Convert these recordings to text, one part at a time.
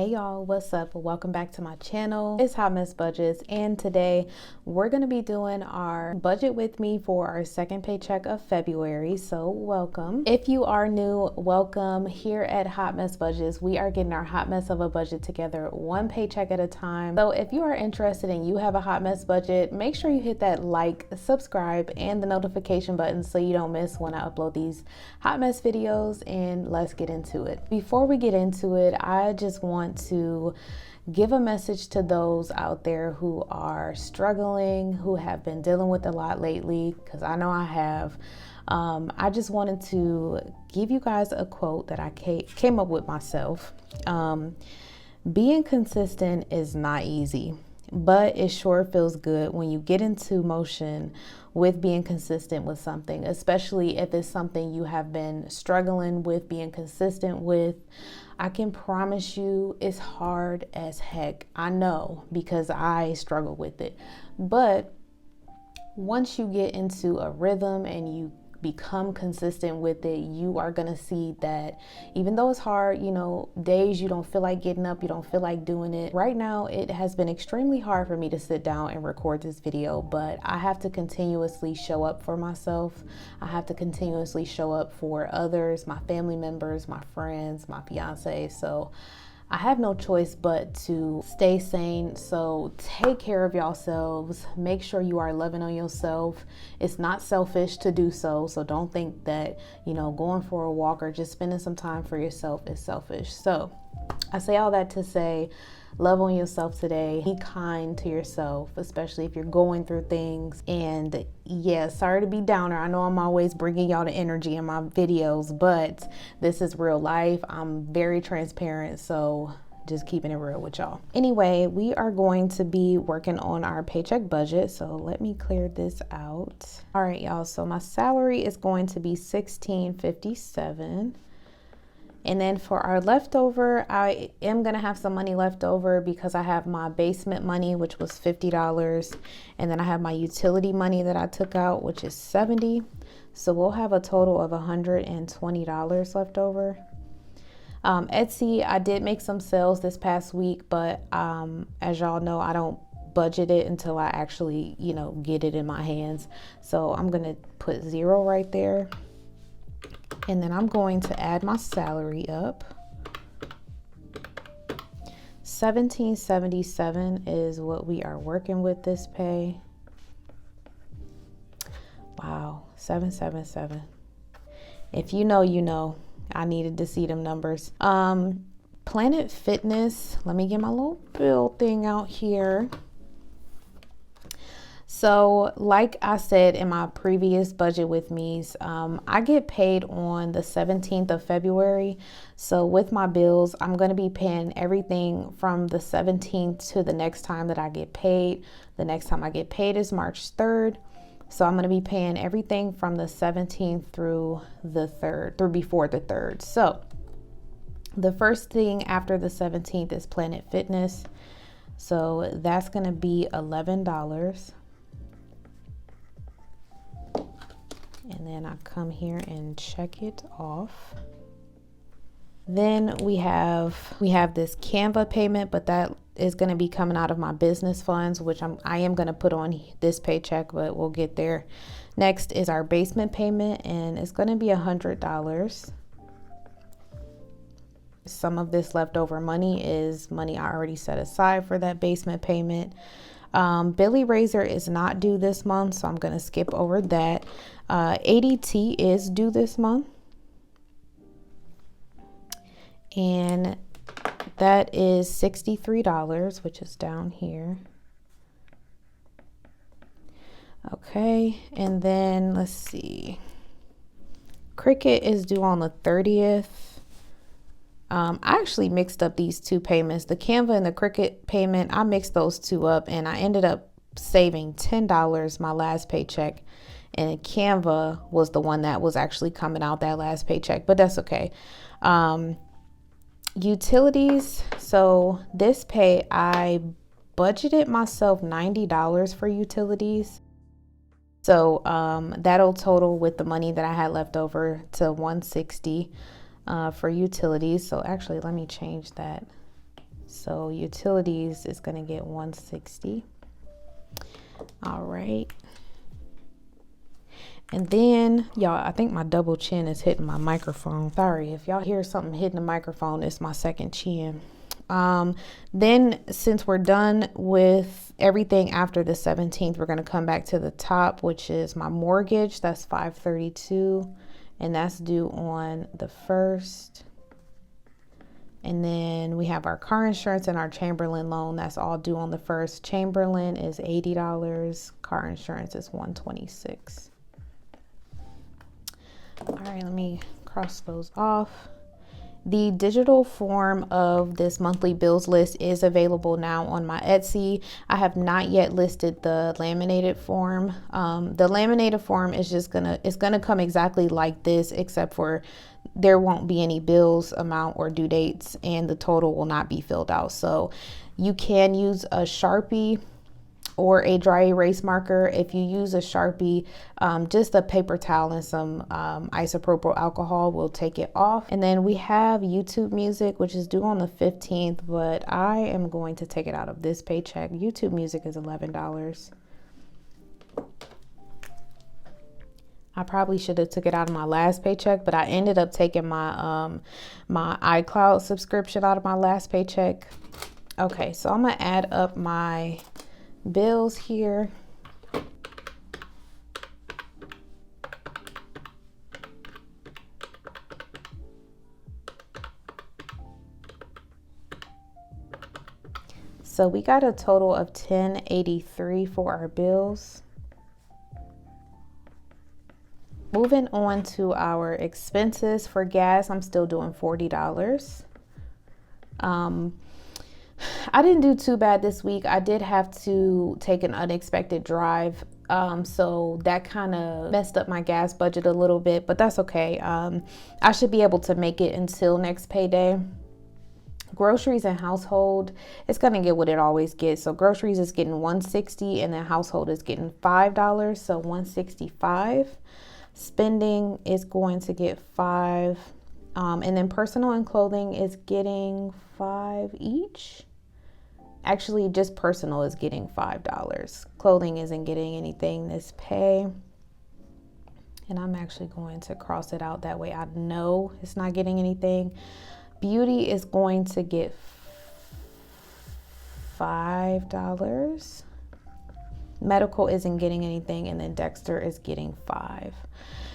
Hey y'all, what's up? Welcome back to my channel. It's HotMessBudgets, and today we're going to be doing our budget with me for our second paycheck of February. So welcome. If you are new, welcome. Here at HotMessBudgets, we are getting our hot mess of a budget together one paycheck at a time. So if you are interested and you have a hot mess budget, make sure you hit that like, subscribe, and the notification button so you don't miss when I upload these hot mess videos, and let's get into it. Before we get into it, I just want to give a message to those out there who are struggling, who have been dealing with a lot lately, because I know I have. I just wanted to give you guys a quote that I came up with myself. Being consistent is not easy, but it sure feels good when you get into motion with being consistent with something, especially if it's something you have been struggling with being consistent with. I can promise you it's hard as heck. I know, because I struggle with it. But once you get into a rhythm and you become consistent with it, you are going to see that even though it's hard, days you don't feel like getting up, you don't feel like doing it. Right now, it has been extremely hard for me to sit down and record this video, but I have to continuously show up for myself. I have to continuously show up for others, my family members, my friends, my fiance. So I have no choice but to stay sane. So take care of yourselves. Make sure you are loving on yourself. It's not selfish to do so. So don't think that, going for a walk or just spending some time for yourself is selfish. So I say all that to say, love on yourself today. Be kind to yourself, especially if you're going through things. And yeah, sorry to be downer. I know I'm always bringing y'all the energy in my videos, but this is real life. I'm very transparent, so just keeping it real with y'all. Anyway, we are going to be working on our paycheck budget. So let me clear this out. All right, y'all. So my salary is going to be $16.57. And then for our leftover, I am going to have some money left over because I have my basement money, which was $50. And then I have my utility money that I took out, which is $70. So we'll have a total of $120 left over. Etsy, I did make some sales this past week, but as y'all know, I don't budget it until I actually, get it in my hands. So I'm going to put 0 right there. And then I'm going to add my salary up. $17.77 is what we are working with this pay. Wow, 777. If you know, you know. I needed to see them numbers. Planet Fitness. Let me get my little bill thing out here. So like I said in my previous budget with me's, I get paid on the 17th of February. So with my bills, I'm going to be paying everything from the 17th to the next time that I get paid. The next time I get paid is March 3rd. So I'm going to be paying everything from the 17th through the 3rd, through before the 3rd. So the first thing after the 17th is Planet Fitness. So that's going to be $11. And then I come here and check it off. Then we have this Canva payment, but that is going to be coming out of my business funds, which I am going to put on this paycheck, but we'll get there. Next is our basement payment, and it's going to be $100. Some of this leftover money is money I already set aside for that basement payment. Billy Razor is not due this month, so I'm going to skip over that. ADT is due this month. And that is $63, which is down here. Okay, and then let's see. Cricut is due on the 30th. I actually mixed up these two payments. The Canva and the Cricut payment, I mixed those two up, and I ended up saving $10 my last paycheck. And Canva was the one that was actually coming out that last paycheck, but that's okay. Utilities. So this pay, I budgeted myself $90 for utilities. So that'll total with the money that I had left over to $160 for utilities. So actually, let me change that. So utilities is going to get 160. All right. And then, y'all, I think my double chin is hitting my microphone. Sorry, if y'all hear something hitting the microphone, it's my second chin. Then since we're done with everything after the 17th, we're going to come back to the top, which is my mortgage. That's $532, and that's due on the 1st. And then we have our car insurance and our Chamberlain loan. That's all due on the 1st. Chamberlain is $80. Car insurance is $126. All right, let me cross those off. The digital form of this monthly bills list is available now on my Etsy. I have not yet listed the laminated form. The laminated form is just it's gonna come exactly like this, except for there won't be any bills, amount, or due dates, and the total will not be filled out. So you can use a Sharpie or a dry erase marker. If you use a Sharpie, just a paper towel and some isopropyl alcohol will take it off. And then we have YouTube Music, which is due on the 15th, but I am going to take it out of this paycheck. YouTube Music is $11. I probably should have took it out of my last paycheck, but I ended up taking my my iCloud subscription out of my last paycheck. Okay, so I'm gonna add up my bills here. So we got a total of $10.83 for our bills. Moving on to our expenses. For gas, I'm still doing $40. I didn't do too bad this week. I did have to take an unexpected drive, so that kind of messed up my gas budget a little bit, but that's okay. I should be able to make it until next payday. Groceries and household, it's gonna get what it always gets. So groceries is getting $160, and then household is getting $5, so $165. Spending is going to get $5, and then personal and clothing is getting $5 each. Actually, just personal is getting $5. Clothing isn't getting anything this pay. And I'm actually going to cross it out. That way I know it's not getting anything. Beauty is going to get $5. Medical isn't getting anything. And then Dexter is getting $5.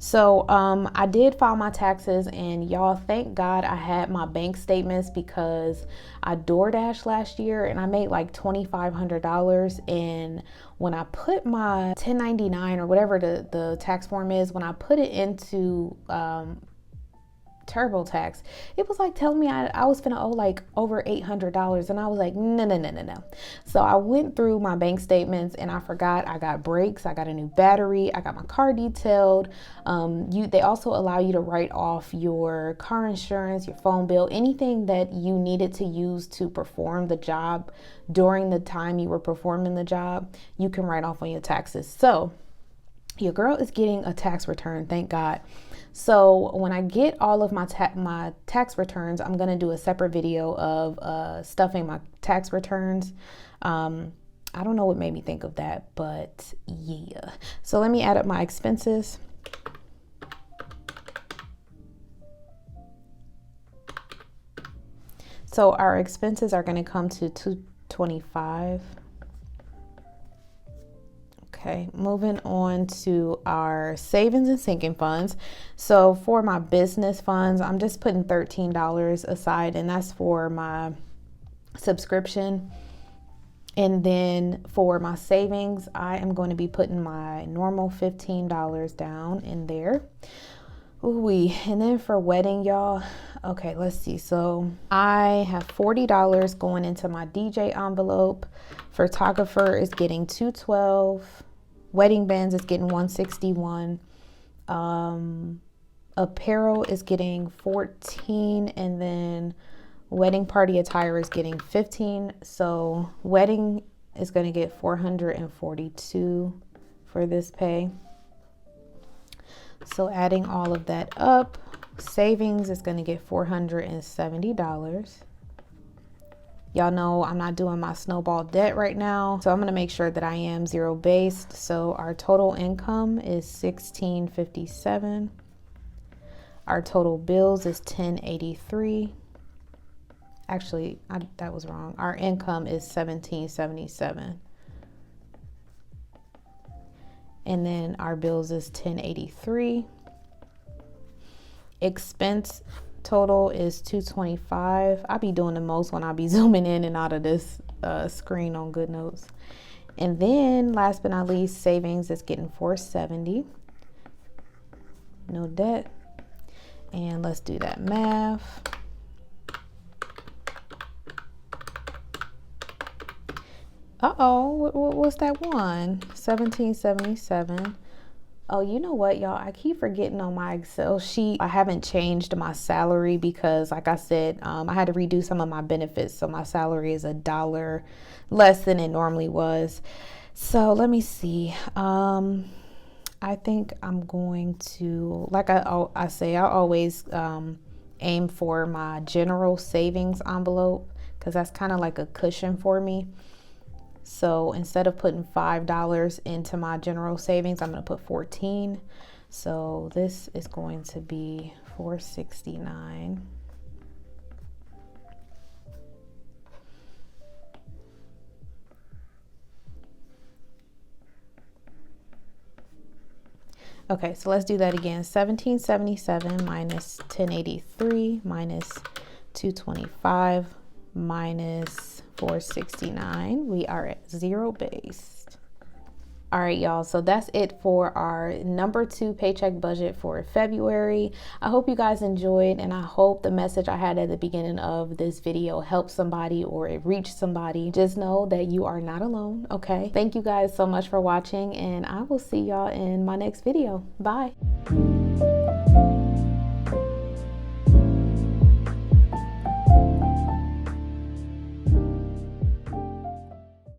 So I did file my taxes, and y'all, thank God I had my bank statements, because I DoorDashed last year and I made like $2,500. And when I put my 1099 or whatever the tax form is, when I put it into TurboTax, it was like telling me I was finna owe like over $800, and I was like, no. So I went through my bank statements, and I forgot I got brakes, I got a new battery, I got my car detailed. They also allow you to write off your car insurance, your phone bill, anything that you needed to use to perform the job during the time you were performing the job, you can write off on your taxes. So your girl is getting a tax return, thank God. So when I get all of my tax returns, I'm going to do a separate video of stuffing my tax returns. I don't know what made me think of that, but yeah. So let me add up my expenses. So our expenses are going to come to $225. Okay, moving on to our savings and sinking funds. So for my business funds, I'm just putting $13 aside, and that's for my subscription. And then for my savings, I am going to be putting my normal $15 down in there. Ooh-wee. And then for wedding, y'all, okay, let's see. So I have $40 going into my DJ envelope. Photographer is getting $212. Wedding bands is getting $161. Apparel is getting $14, and then wedding party attire is getting $15. So wedding is going to get $442 for this pay. So adding all of that up, savings is going to get $470. Y'all know I'm not doing my snowball debt right now, so I'm gonna make sure that I am zero based. So our total income is $16.57. Our total bills is $10.83. Actually, that was wrong. Our income is $17.77. And then our bills is $10.83. Expense total is $225. I'll be doing the most when I be zooming in and out of this screen on GoodNotes. And then last but not least, savings is getting $470. No debt. And let's do that math. What's that one? $17.77. Oh, you know what, y'all? I keep forgetting on my Excel sheet, I haven't changed my salary because, like I said, I had to redo some of my benefits. So my salary is $1 less than it normally was. So let me see. I think I'm going to, like I say, I always aim for my general savings envelope because that's kind of like a cushion for me. So instead of putting $5 into my general savings, I'm going to put $14. So this is going to be $469. Okay, so let's do that again. $17.77 minus $10.83 minus $225 minus $469. We are at zero based. All right, y'all, so that's it for our number 2 paycheck budget for February. I hope you guys enjoyed, and I hope the message I had at the beginning of this video helped somebody or it reached somebody. Just know that you are not alone, okay? Thank you guys so much for watching, and I will see y'all in my next video. Bye.